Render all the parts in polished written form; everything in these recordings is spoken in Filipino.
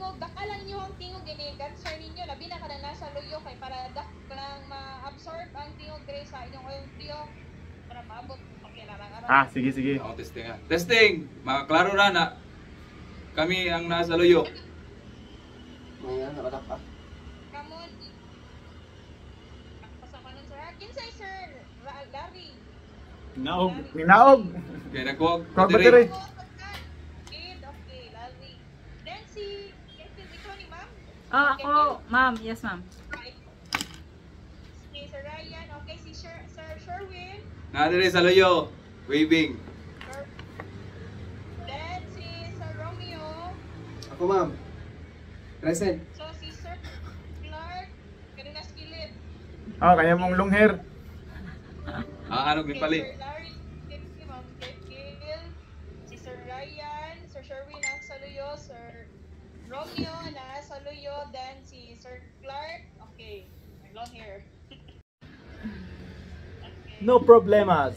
tingog, dakalang inyo ang tingog gini cancer ninyo labi na kada nasa luyo kay para kanang ma-absorb ang tingog dire sa inyong audio para maabot okay lang araw. Sige, sige. Testing ha. Testing. Makaklaro na na kami ang nasa luyo. Ngayon, nakadak pa. Kamon. Pasama nun sir. Kinsay sir Larry. Ninaog. Kaya nagkuwag. Kuwag battery. Okay, Larry. Then si ikaw ni ma'am? Ako, ma'am. Yes, ma'am. Right. Si Sir Ryan. Okay, si Sir Sherwin. Nadiri sa luyo. Waving. Then si Sir Romeo. Ako, ma'am. Present. So si Sir Clark. Kanina skillet. Kaya mong long hair. Ano Okay, gipali? Sir Larry. Si Ma'am Kekil. Si Sir Ryan. Sir Sherwin ang saluyo. Sir Romeo na saluyo. Then si Sir Clark. Okay. May long hair. Okay. No problemas.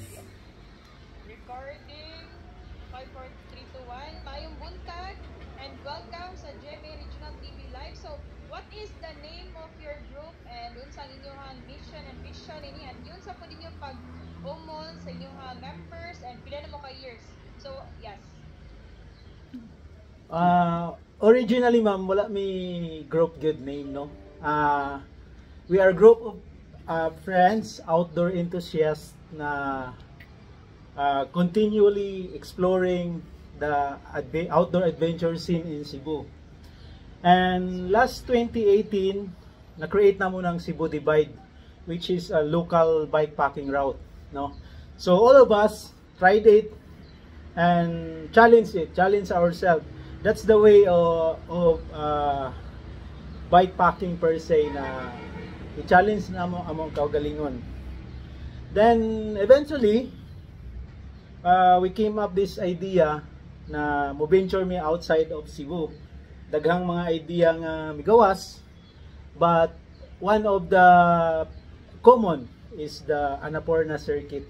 Recording 5, 4, 3, 2, 1. Mayong buntag and welcome sa GMA Regional TV Live. So, what is the name of your group and dun sa inyong mission and vision ini at yun sa po ninyo pag-umol sa inyong members and pila na mo ka years. So, yes. Originally, ma'am, wala may group good name, no? We are a group of friends, outdoor enthusiasts na continually exploring the outdoor adventure scene in Cebu. And last 2018, na-create na mo ng Cebu Divide, which is a local bikepacking route, no? So all of us tried it and challenged ourselves. That's the way of bikepacking per se na i-challenge na mo among kaugalingon. Then eventually we came up this idea na mo venture me outside of Cebu. Daghang mga idea nga migawas, but one of the common is the Annapurna circuit.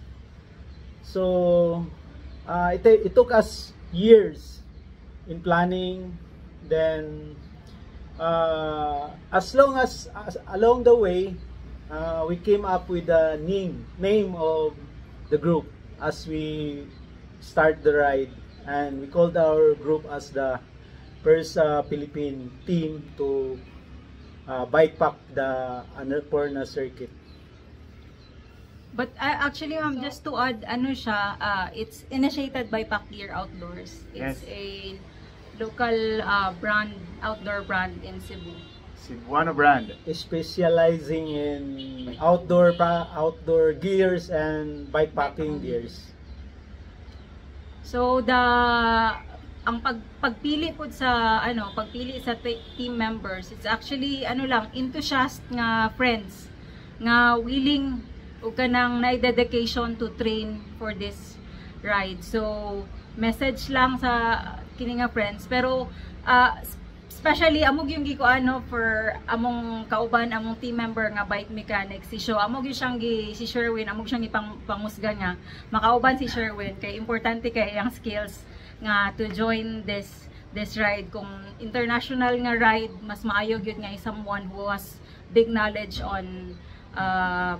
So it took us years in planning. Then along the way we came up with the name of the group as we start the ride, and we called our group as the first Philippine team to bikepack the Annapurna circuit. But actually, ma'am, just to add, it's initiated by Pack Gear Outdoors. It's a local outdoor brand in Cebu. Cebuano brand. Specializing in outdoor gears and bikepacking gears. So ang pagpili po sa team members, it's actually enthusiast nga friends nga willing o kanang na-dedication to train for this ride. So message lang sa kini nga friends, pero especially amog yung for among kauban, among team member nga bike mechanics si Sho, amog yung si Sherwin, amog siyang ipanmusga nga makauban si Sherwin kay importante kay ang skills nga to join this ride. Kung international nga ride, mas maayo gyud nga someone who has big knowledge on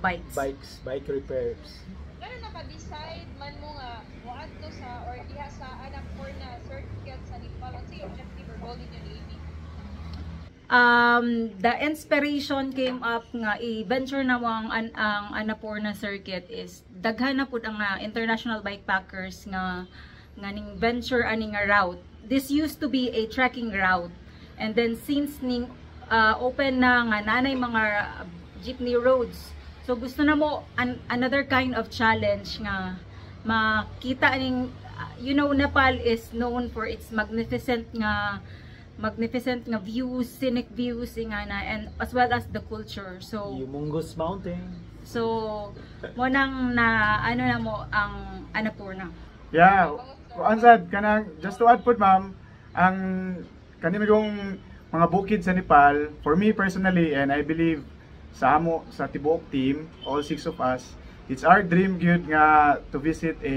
bike repairs. Pero naka-decide man mo nga moadto sa or diha sa Annapurna circuit sa Nepal, ano yung objective or goal ninyo ni Amy? The inspiration came up nga i-venture na mo ang Annapurna circuit is daghan na pud ang international bikepackers nga ning venture ani nga route. This used to be a trekking route, and then since ning open na nga nanay mga jeepney roads, so gusto na mo another kind of challenge nga makita ning Nepal is known for its magnificent nga views, scenic views nga na, and as well as the culture. So Humongous Mountain. So mo nang na mo ang Annapurna. Yeah. Ansad kanang just to add po, ma'am, ang kanimigong mga bukid sa Nepal, for me personally, and I believe sa tibuok team, all 6 of us, it's our dream gyud nga to visit a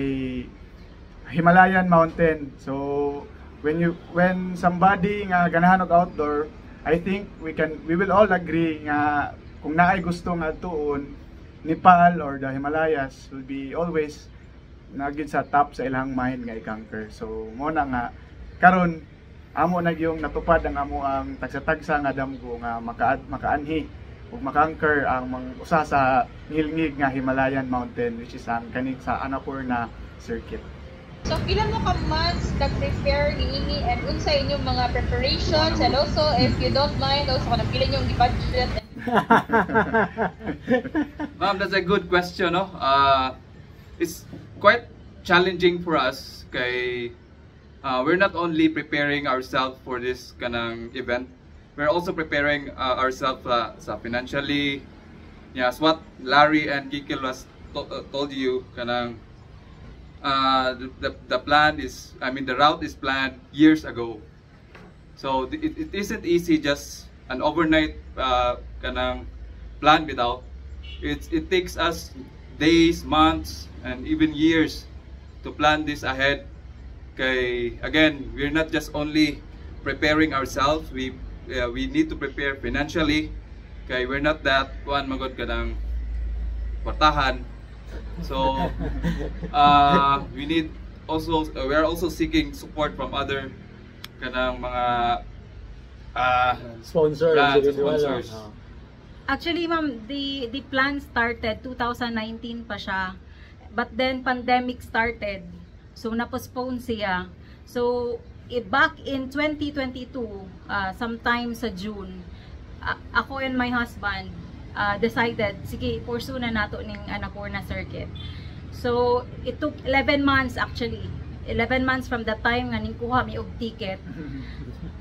Himalayan mountain. So when somebody nga ganahan og outdoor, I think we will all agree nga kung naay gusto nga tuon, Nepal or the Himalayas will be always nagid sa top sa ilang mind nga i-conquer. So mo na nga karon amo na yung natupad ang amo ang tagsa-tagsa nga damgo nga makaanhi ug makanker ang usa sa ngilngig nga Himalayan mountain, which is ang kaning sa Annapurna circuit. So, ilan mo ka months nag-prepare niini and unsa inyong mga preparations, and also, if you don't mind, also kung napila yung budget. Ma'am, that's a good question, no? It's quite challenging for us kay we're not only preparing ourselves for this kanang event, we're also preparing ourselves sa financially. Yes, what Larry and Kikil was told you kanang the plan is, I mean, the route is planned years ago. So it isn't easy just an overnight kanang plan without. It takes us days, months, and even years to plan this ahead. Okay, again, we're not just only preparing ourselves, we need to prepare financially. Okay, we're not that kuan magod kanang kwartahan. So we are also seeking support from other kanang mga Sponsors, brands, individual. sponsors. Actually, ma'am, the plan started 2019 pa siya. But then pandemic started. So na-postpone siya. So back in 2022, sometime sa June, ako and my husband decided, sige, pursue na nato ning Annapurna circuit. So it took 11 months actually. 11 months from the time nga ningkuha mi og ticket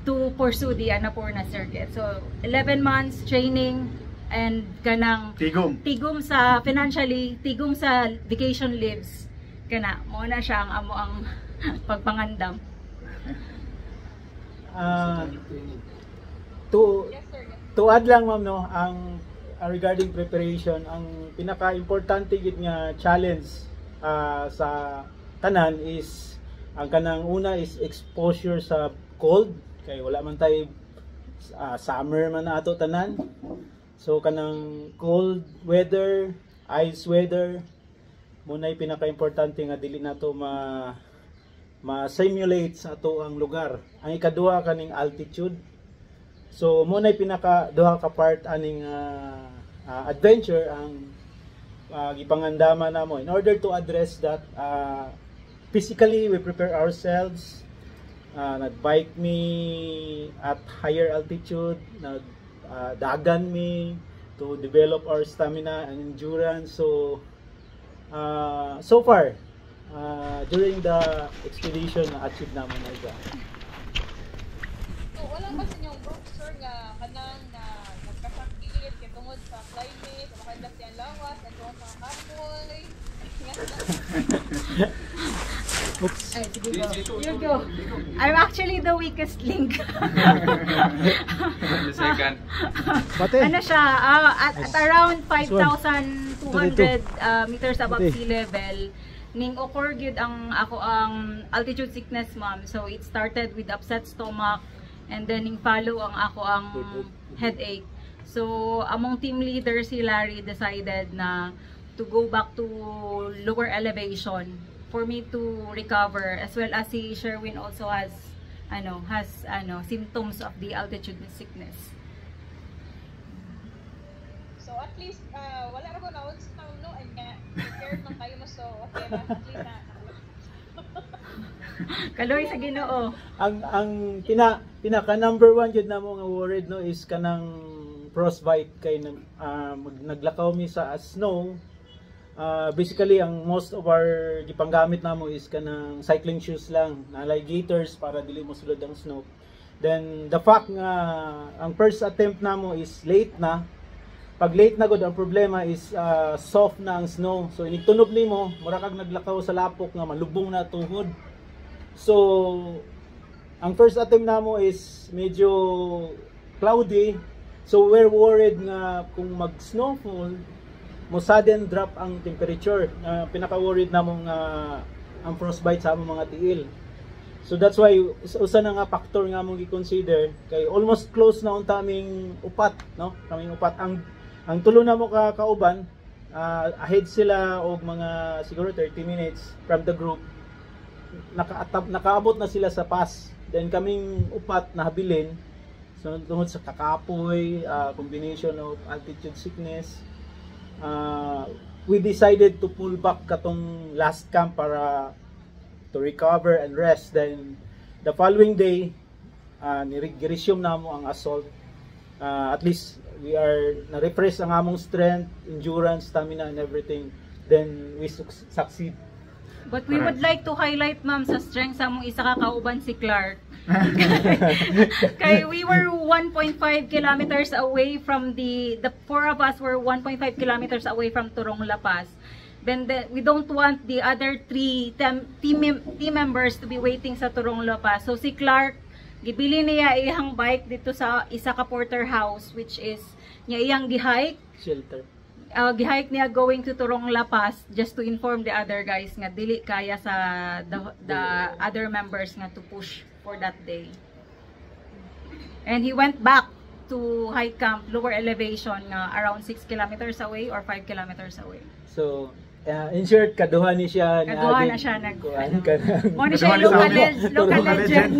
to pursue the Annapurna circuit. So 11 months training and kanang tigom sa financially, tigom sa vacation leaves. Kana mo na siya ang amo ang pagpangandam. Yes, sir. Yes. To add lang, ma'am, no, ang regarding preparation, ang pinaka-importante gid nga challenge sa tanan is ang kanang una is exposure sa cold, kay wala man tay summer man na ato tanan. So kanang cold weather, ice weather munay pinaka-importante nga dili nato ma-simulate sa ato ang lugar. Ang ikaduha kaning altitude. So munay pinaka duha ka part aning adventure ang gipangandama namo in order to address that. Physically we prepare ourselves, nag-bike me at higher altitude, dagan me to develop our stamina and endurance. So so far during the expedition na-achieve naman na ito. So, wala ba sa inyong group, sir, nga kanang nagkasakit katungod sa climate, makahandak siyang lawas, katungod sa kapoy. Ay, sige go. You go. I'm actually the weakest link. The second. Ano siya, at around 5,200 meters above sea level, ning occur gyud ang ako ang altitude sickness, ma'am. So it started with upset stomach and then ning follow ang ako ang headache. So among team leader si Larry decided na to go back to lower elevation for me to recover, as well as si Sherwin also has symptoms of the altitude sickness. So, at least, wala ra ko na sa no, and nga, prepared man kayo mo, so okay ra, at least na. Kaloy sa Ginoo. Ang pinaka number one jud namo nga worried no is kanang frostbite kay naglakaw mi sa snow. Basically ang most of our gipanggamit namo is kanang cycling shoes lang, nalay gaiters para dili mo sulod ang snow. Then the fact nga ang first attempt namo is late na. Pag late na gud ang problema is soft na ang snow. So inigtunog nimo, mura kag naglakaw sa lapok nga malubong na tuhod. So ang first attempt namo is medyo cloudy. So we're worried nga kung mag-snowfall, mo sudden drop ang temperature. Pinaka-worried namo nga ang frostbite sa among mga tiil. So that's why usa na nga factor nga mong gi-consider kay almost close na unta aming upat, no? Kaming upat ang tulo na mo ka kauban, ahead sila og mga siguro 30 minutes from the group. Nakaabot na sila sa pass. Then kaming upat na habilin, so tungod sa kakapoy, combination of altitude sickness, we decided to pull back katong last camp para to recover and rest. Then the following day, ni-resume na mo ang assault. At least we are na-refresh ang among strength, endurance, stamina, and everything. Then we succeed. But we would like to highlight, ma'am, sa strength sa mong isa ka kauban si Clark. Kay we were 1.5 kilometers away from the four of us were 1.5 kilometers away from Turong La Paz. Then we don't want the other three team members to be waiting sa Turong La Paz. So si Clark, gibili niya iyang bike dito sa isa ka porterhouse, which is niya iyang gihike. Shelter. Gihike niya going to Turong La Paz just to inform the other guys nga dili kaya sa the other members nga to push for that day. And he went back to high camp, lower elevation nga around 6 kilometers away or 5 kilometers away. So in short, kaduha ni siya. Kaduha na siya mo ni Kaduha siya ni local sa local legend.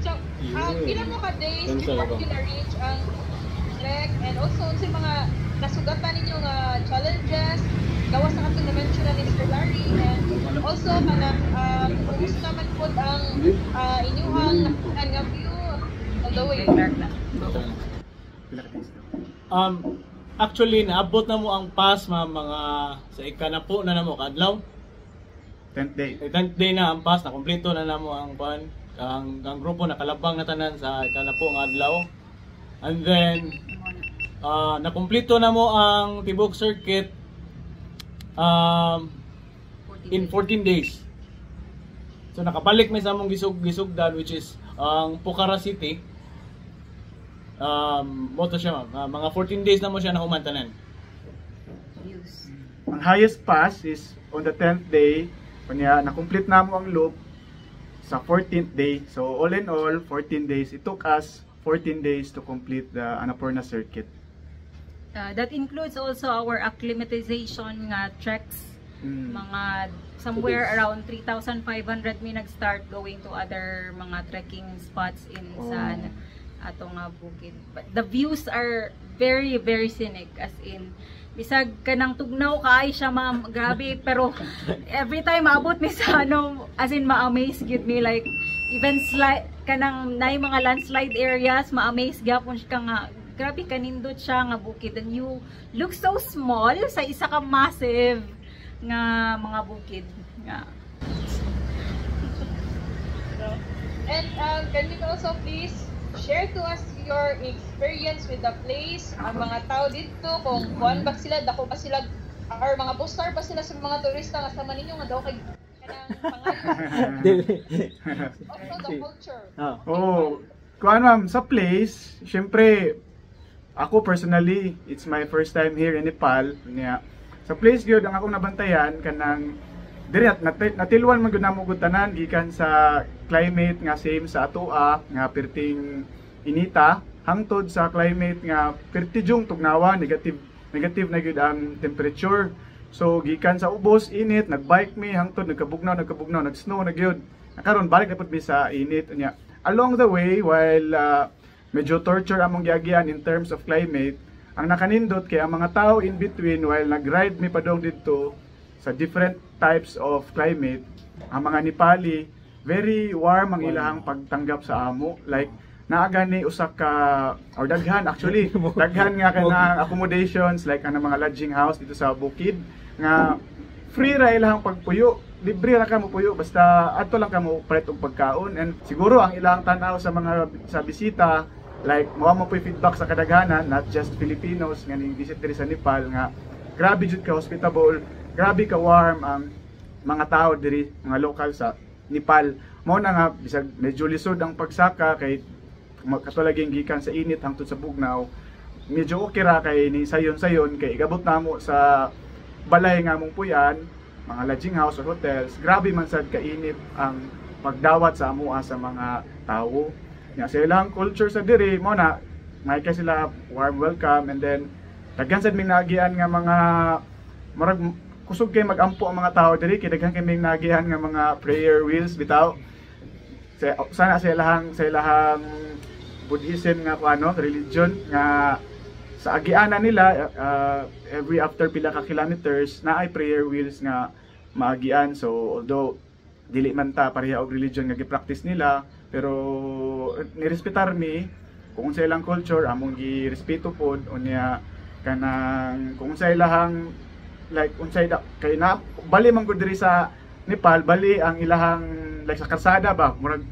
So, ilan mo ka days before you na-reach ang trek, and also sa mga nasugatan ninyo nga challenges gawas na katong na-mention ni Sir Larry, and also kanang kumusta naman po ang inyuhang nakuhaan nga view on the way. Actually, naabot na mo ang pass, mga sa ikanapo na namo kadlaw. 10th day. 10th day na ang pass, na kompleto na namo ang pan. Ang grupo nakalabang na tanan sa ikanapo nga adlaw. And then nakumpleto na mo ang tibok circuit in 14 days. So nakabalik may sa among gisugdan, which is ang Pokhara City. Moto siya mga 14 days na mo siya nahuman tanan. Ang highest pass is on the 10th day. Kanya na-complete na mo ang loop sa 14th day. So all in all, 14 days. It took us 14 days to complete the Annapurna circuit. That includes also our acclimatization nga treks. Mga somewhere around 3,500 mi nag-start going to other mga trekking spots in sa atong bukid. But the views are very very scenic, as in bisag kanang tugnaw kaay siya, ma'am, grabe. Pero every time maabot mi sa as in ma-amaze gyud me, like even kanang nay mga landslide areas, ma-amaze gyapon siya nga grabe kanindot siya nga bukid, and you look so small sa isa ka massive nga mga bukid nga. And can you also please share to us your experience with the place, ang mga tao dito, kung kuan ba sila, dako ba sila, or mga booster ba sila sa mga turista nga sama ninyo nga daw kay kanang pangalan. Also the culture. Kuan ma'am, sa place, syempre ako personally, it's my first time here in Nepal. Sa place gyud ang akong nabantayan kanang diri natilwan man gyud namo gud tanan gikan sa climate nga same sa atoa nga perting inita hangtod sa climate nga pertijong tugnawa, negative na gyud ang temperature. So gikan sa ubos init, nagbike mi hangtod nagkabugnaw, nag-snow na gyud. Karon balik na pud mi sa init unya. Along the way, while medyo torture among giagian in terms of climate, ang nakanindot kay ang mga tao in between while nag-ride mi padong didto sa different types of climate, ang mga Nepali very warm ang ilahang pagtanggap sa amo. Like naa gani usa ka or daghan actually daghan nga kanang accommodations, like ang mga lodging house dito sa bukid nga free ra ilahang pagpuyo, libre ra ka mo puyo basta adto lang ka mo palit og pagkaon. And siguro ang ilahang tan-aw sa mga sa bisita, like mo po feedback sa kadaghanan, not just Filipinos nga ni-visit diri sa Nepal, nga grabe jud ka hospitable, grabe ka warm ang mga tao diri, mga local sa Nepal. Mao na nga bisag medyo lisod ang pagsaka kay katulaging gikan sa init hangtod sa bugnaw, medyo okay ra kay ni sayon kay igabot namo sa balay nga mong puyan, mga lodging house or hotels, grabe man sad kainit ang pagdawat sa amua sa mga tao. Nga sa ilang culture sa diri mo na may kay sila warm welcome, and then daghan sad ming nagian nga mga marag kusog kay magampo ang mga tao diri, kay daghan kay ming nagian nga mga prayer wheels bitaw. Sana sa ilahang Buddhism nga ano, religion nga sa agianan nila every after pila ka kilometers na ay prayer wheels nga maagian. So although dili man ta pareha og religion nga gi-practice nila, pero nirespetar mi kung sa ilang culture among gi-respeto pod unya kanang kung sa ilahang like unsay kay na bali man gud diri sa Nepal, bali ang ilahang like sa kalsada ba murag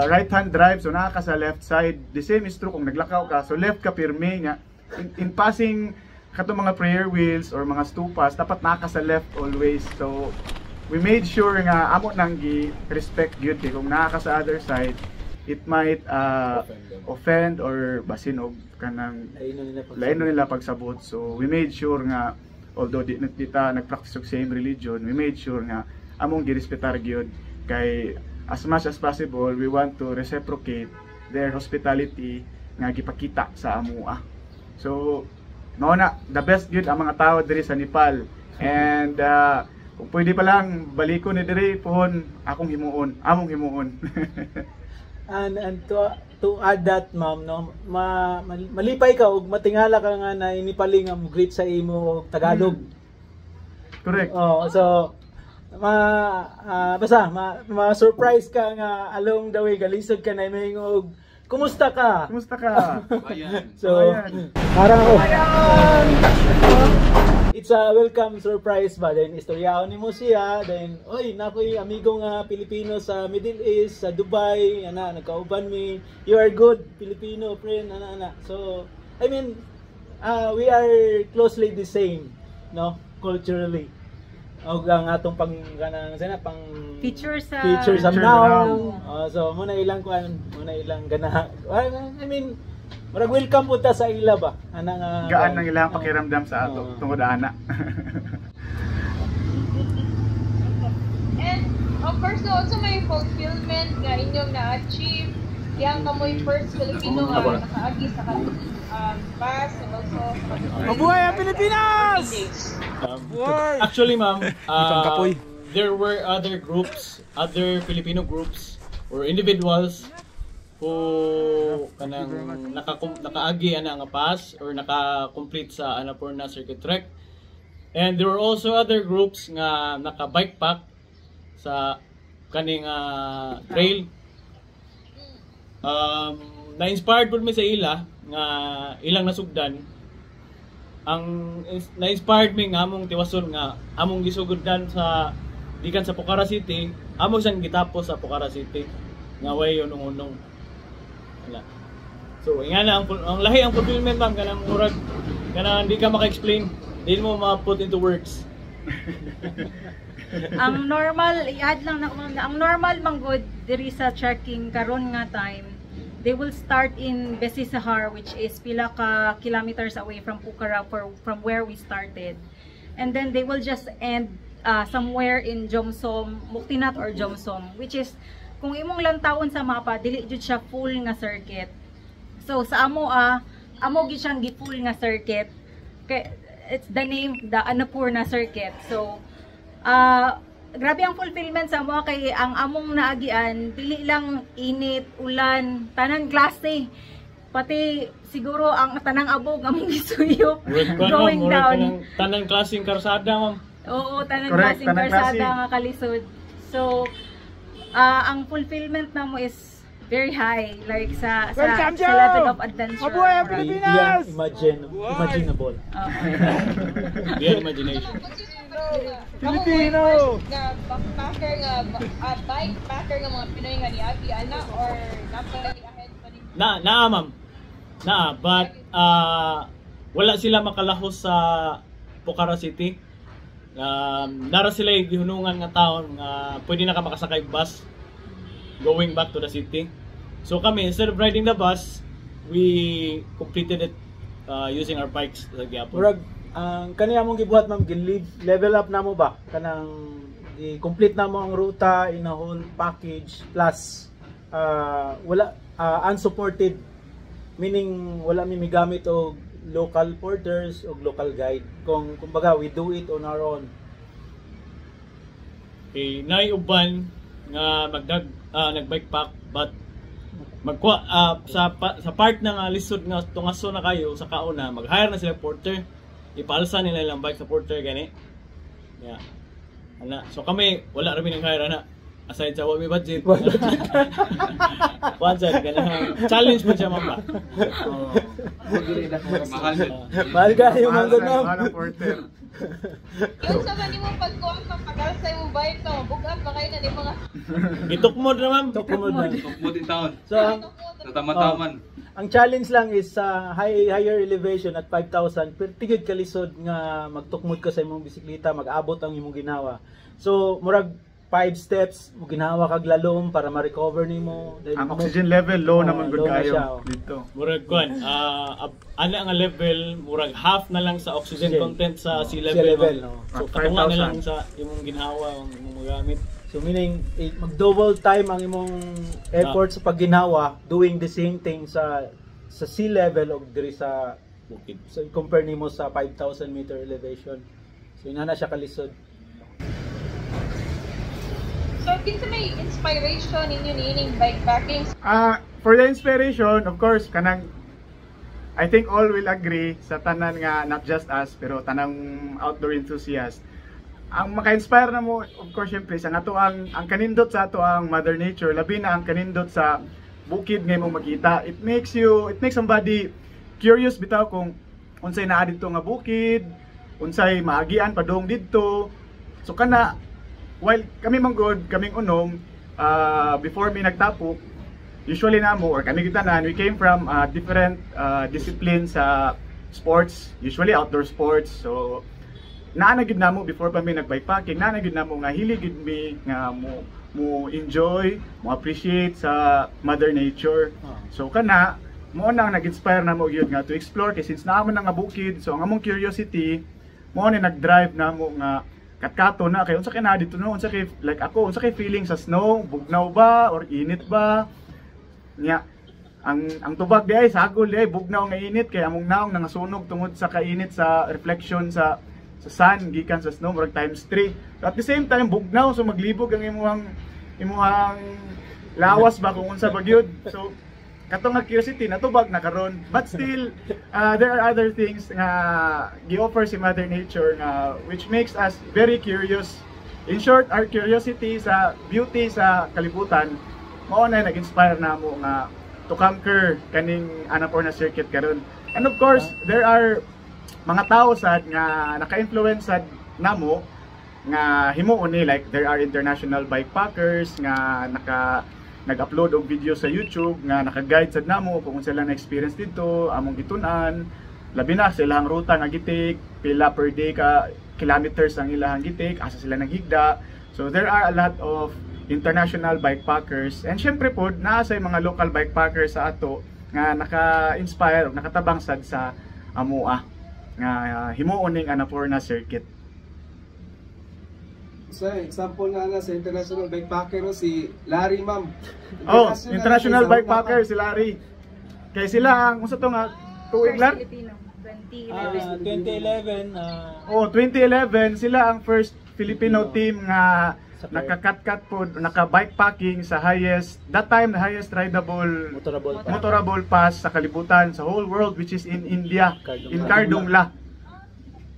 right hand drive, so naa ka sa left side. The same is true kung naglakaw ka, so left ka pirmi nga in passing katong mga prayer wheels or mga stupas dapat naa ka sa left always. So we made sure nga amo nang gi-respect gyud kay kung naa ka sa other side it might offend or basin og kanang lain nila pagsabot. So we made sure nga although di ta nagpractice og same religion, we made sure nga among girespetar gyud kay as much as possible we want to reciprocate their hospitality nga gipakita sa amua. So mao na the best gyud ang mga tao diri sa Nepal, and kung pwede pa lang balikon ni diri pohon akong himuon, among himuon. And to add that, ma'am, no, malipay ka ug matingala ka nga na inipali nga mo greet sa imo og Tagalog. Correct. Oh, so basta ma-surprise ka nga along the way galisod ka na og kumusta ka? Kumusta ka? Bayan. So parang it's a welcome surprise ba, then istoryaon nimo siya, then oy nakoy amigo nga Pilipino sa Middle East, sa Dubai, ana nagkauban mi, you are good Filipino friend, ana. So I mean we are closely the same, no, culturally. Og ang atong pang Feature sa now. So muna ilang gana. I mean murag welcome po ta sa ila ba? Anang gaan nang ilang pakiramdam sa ato tungod ana. And of course also may fulfillment nga inyong na-achieve. Yang kamoy first Filipino nga nakaagi sa bus and also Mabuhay ang Pilipinas! Actually, ma'am, there were other groups, other Filipino groups or individuals who kanang nakaagi ana nga pass or naka-complete sa Annapurna Circuit Trek. And there were also other groups nga naka-bike pack sa kaning trail. Na-inspired po mi sa ila nga ilang nasugdan. Ang na-inspired mi nga among tiwason nga among gisugdan sa gikan sa Pokhara City, among sang gitapos sa Pokhara City nga way unong-unong. Wala. So ingana ang lahi ang fulfillment, ma'am, kanang murag kanang hindi ka maka-explain, hindi mo ma-put into words. Ang normal, i-add lang na ang normal manggod diri sa trekking karon nga time, they will start in Besisahar, which is pila ka kilometers away from Pokhara from where we started. And then they will just end somewhere in Jomsom, Muktinat or Jomsom, which is kung imong lantawon sa mapa, dili jud siya full nga circuit. So sa amo gid siyang gi-full nga circuit. Kay it's the name, the Annapurna Circuit. So grabe ang fulfillment sa mo kay ang among naagian dili lang init, ulan, tanan klase. Pati siguro ang tanang abog among gisuyop going down. Tanang klaseng karsada, ma'am. Oo, tanang Correct, klaseng tanang karsada klase. nga kalisod. So ang fulfillment na mo is very high, like sa level of adventure. Mabuhay ang Pilipinas! Imaginable. Beyond imagination. Filipino! Nga backpacker nga bike packer nga mga Pinoy nga niagi ana or napalagi ahead pa ni. Ma'am. But wala sila makalahos sa Pokhara City. Nara sila yung gihunungan nga taon nga pwede na ka makasakay bus going back to the city. So kami, instead of riding the bus, we completed it using our bikes sa Gyapon. ang kaniya mong gibuhat ma'am, level up na mo ba? Kanang i-complete na mo ang ruta in a whole package plus wala unsupported, meaning wala mi migamit og local porters o local guide. Kumbaga we do it on our own. Okay, naiuban nga nagbike pack but magkuha sa part ng lisod nga tungaso na kayo sa kauna, mag-hire na sila porter, ipaalsa nila ilang bike sa porter gani. Yeah. Ana, so kami wala ra nang hire ana. Aside sa wala budget. One side kana challenge pa siya mamba. Oh. Mahal kayo mga ganun. Mahal ang porter. Yung sa kanimo pagkuha ng pagal sa imong bike na bugat ba kayo na di mga Gitukmod na ma'am. Tukmod na. Tukmod in town. So Sa taman-taman. ang challenge lang is sa higher elevation at 5,000 per tigid kalisod nga magtukmod ka sa imong bisikleta, mag-abot ang imong ginawa. So murag 5 steps mo ginawa kag lalom para ma-recover nimo. Ang oxygen level low naman low gud na kayo siya, dito. Murag kuan, ana nga level murag half na lang sa oxygen Oxygen. content sa sea Sea level. level, No? no? So Ah, katunga na 5,000. lang sa imong ginhawa, ang imong magamit. So meaning mag-double time ang imong effort sa pagginawa doing the same thing sa sea level o diri sa Bukid. so compare nimo sa 5,000 meter elevation. So ina na siya kalisod. So, kinsa may inspiration ninyo niining bikepacking? For the inspiration, of course, kanang I think all will agree sa tanan nga not just us pero tanang outdoor enthusiast. Ang maka-inspire na mo, of course, syempre sa ato ang kanindot sa ato ang Mother Nature, labi na ang kanindot sa bukid nga imong makita. It makes somebody curious bitaw kung unsay naa didto nga bukid, unsay maagian padong didto. So kana while kami manggod, kaming unom, before mi nagtapok, usually namo or kami gitanan, we came from different disciplines sa sports, usually outdoor sports. So naa na gid namo before pa mi nagbikepacking, naa na gid namo nga hilig gid mi nga mo enjoy, mo appreciate sa Mother Nature. So kana mo nang nag-inspire namo gyud nga to explore kay since naa man nga bukid, so ang among curiosity mo ni nag-drive namo nga katkato na kay unsa kay na dito no, unsa kay like ako, unsa kay feeling sa snow, bugnaw ba or init ba? Nya ang tubag di ay sagol di ay bugnaw nga init kay among naong nangasunog tungod sa kainit sa reflection sa sun gikan sa snow murag times 3. So at the same time bugnaw, so maglibog ang imuhang lawas ba kung unsa ba gyud. So katong nga curiosity natubag na karon, but still there are other things nga gi-offer si Mother Nature nga which makes us very curious. In short, our curiosity sa beauty sa kalibutan mao na nag-inspire namo nga to conquer kaning Annapurna Circuit karon. And of course, there are mga tao sad nga naka-influence sad namo nga himuon ni, like there are international bikepackers nga nag-upload og video sa YouTube nga naka-guide sad namo kung unsa lang na-experience dito, among gitun-an, labi na sa ilang ruta nga gitik, pila per day ka kilometers ang ilang gitik, asa sila naghigda. So there are a lot of international bikepackers, and syempre po naa sa mga local bikepackers sa ato nga naka-inspire, nakatabang sad sa amoa nga himuon ning Annapurna Circuit. So, example nga na sa international bikepacker si Larry, ma'am. Oh, international bikepacker si Larry. Kay sila ang unsa to nga tuig lang? Filipino, 2011. 2011 sila ang first Filipino team nga naka-cut po, naka-bikepacking sa highest, that time the highest rideable motorable pass sa kalibutan sa whole world, which is in India, in Kardungla.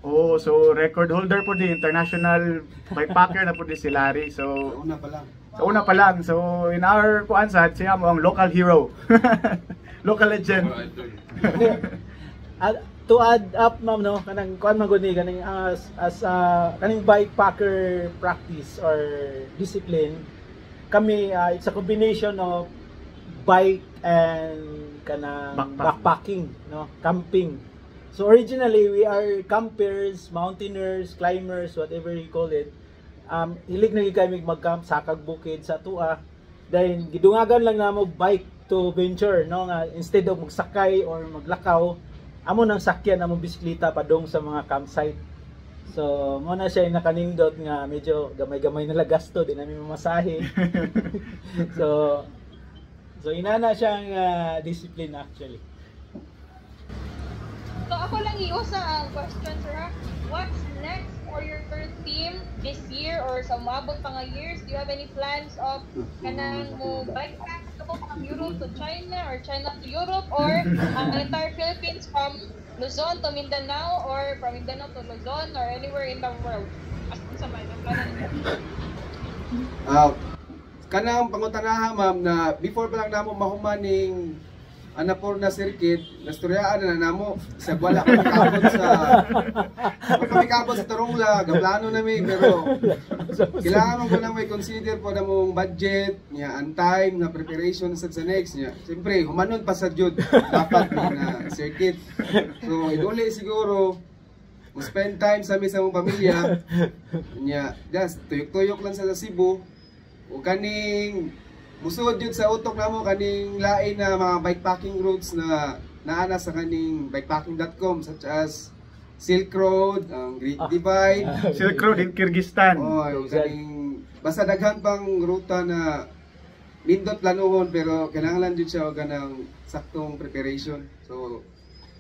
Oh, so record holder po di international bikepacker na po di si Larry. So una pa lang. So in our kuansad siya mo ang local hero. Local legend. To add up ma'am no, kanang kuan man gud ni kaning as kaning bikepacker practice or discipline, kami it's a combination of bike and kanang backpacking no, camping. So originally we are campers, mountaineers, climbers, whatever you call it. Hilig na kami mag-camp sa kagbukid sa tua. Then gidungagan lang namo bike to venture no, nga instead of magsakay or maglakaw, amo nang sakyan among bisikleta padong sa mga campsite. So mo na siya nakanindot nga medyo gamay-gamay na gasto di namin mamasahe. so inana siyang discipline actually. So ako lang iusa ang question, sir, ha? What's next for your team this year or sa umabot pa nga years? Do you have any plans of kanang mo bike pack from Europe to China or China to Europe or ang entire Philippines from Luzon to Mindanao or from Mindanao to Luzon or anywhere in the world? As sa man ang plano ninyo? Kanang pangutanaha ma'am na before pa lang namo mahumaning Annapurna Circuit, nastoryaan na namo sa wala kami kabot sa Tarungla, gaplano namin pero kailangan mo na may consider po na mong budget niya, ang time na preparation sa next niya. Siyempre, humanon pa sa jud dapat na circuit. So, iduli siguro spend time sa aming sa mong pamilya niya, just tuyok-tuyok lang sa Cebu o kaning musod yun sa utok namo kaning lain na mga bikepacking routes na naana sa kaning bikepacking.com such as Silk Road, Great Divide, Silk Road in Kyrgyzstan. Kaning basta daghan pang ruta na nindot planuhon pero kinahanglan jud siya og kanang saktong preparation. So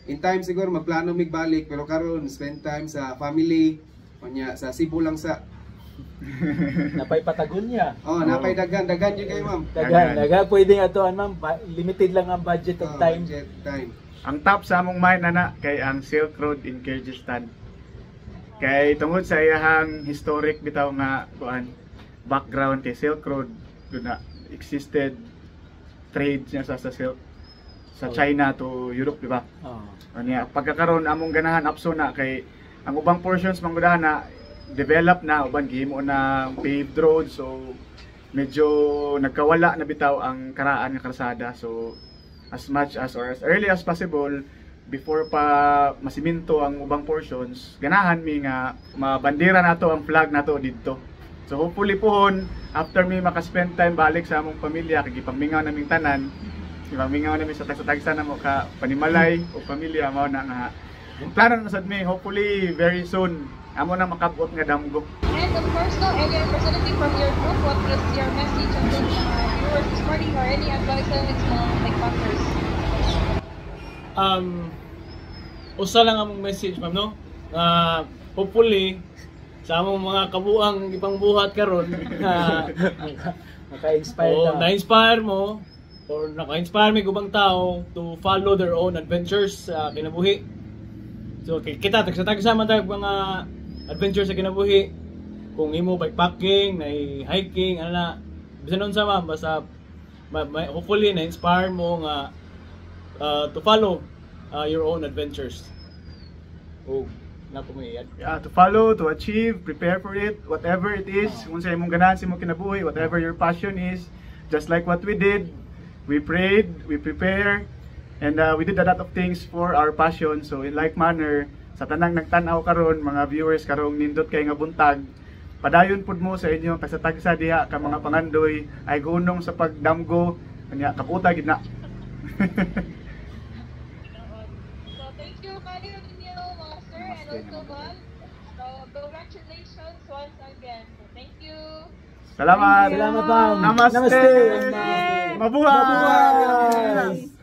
in time siguro magplano mig balik pero karon spend time sa family unya sa Cebu lang sa Napay Patagonia. Napay dagan yun kayo ma'am. Dagan pwedeng atoan ma'am, limited lang ang budget of time. Ang top sa among mind na kay ang Silk Road in Kyrgyzstan. Kay tungod sa iyang historic bitaw nga background kay Silk Road do na existed trade niya sa Silk sa China to Europe, di ba? Anya pagkakaroon among ganahan apso na kay ang ubang portions manggudahan na develop na uban gihimo na paved road, so medyo nagkawala na bitaw ang karaan nga kalsada. So as much as or as early as possible before pa masiminto ang ubang portions, ganahan mi nga mabandera nato ang flag nato didto. So hopefully pohon after mi maka-spend time balik sa among pamilya kay gipamingaw naming tanan, gipamingaw namin sa tagsa-tagsa namo ka panimalay o pamilya mao na nga plano na sad mi hopefully very soon amo na makabot nga damgo. And of course, no, any representative from your group, what is your message to the viewers this morning or any advice to mga bikepackers? Usa lang among message, ma'am, no? Hopefully sa among mga kabuang ipangbuhat karon naka-inspire na-inspire mo or naka-inspire may gubang tao to follow their own adventures sa kinabuhi. So kita tagsa-tagsa man tayong mga adventure sa kinabuhi. Kung imo bikepacking, na hiking, bisan unsa man basta hopefully na-inspire mo nga to follow your own adventures. To follow, to achieve, prepare for it, whatever it is, kung sa imong ganahan sa imong kinabuhi, whatever your passion is, just like what we did, we prayed, we prepared, and we did a lot of things for our passion. So in like manner, sa tanang nagtanaw karon mga viewers karong nindot kay nga buntag, padayon pud mo sa inyong tagsa-tagsa diha ka mga pangandoy ay gunong sa pagdamgo kanya kaputa gid na. So thank you kayo ninyo mga sir and also ma'am. So congratulations once again. So thank you. Salamat. Salamat ma'am. Namaste. Namaste. Mabuhay.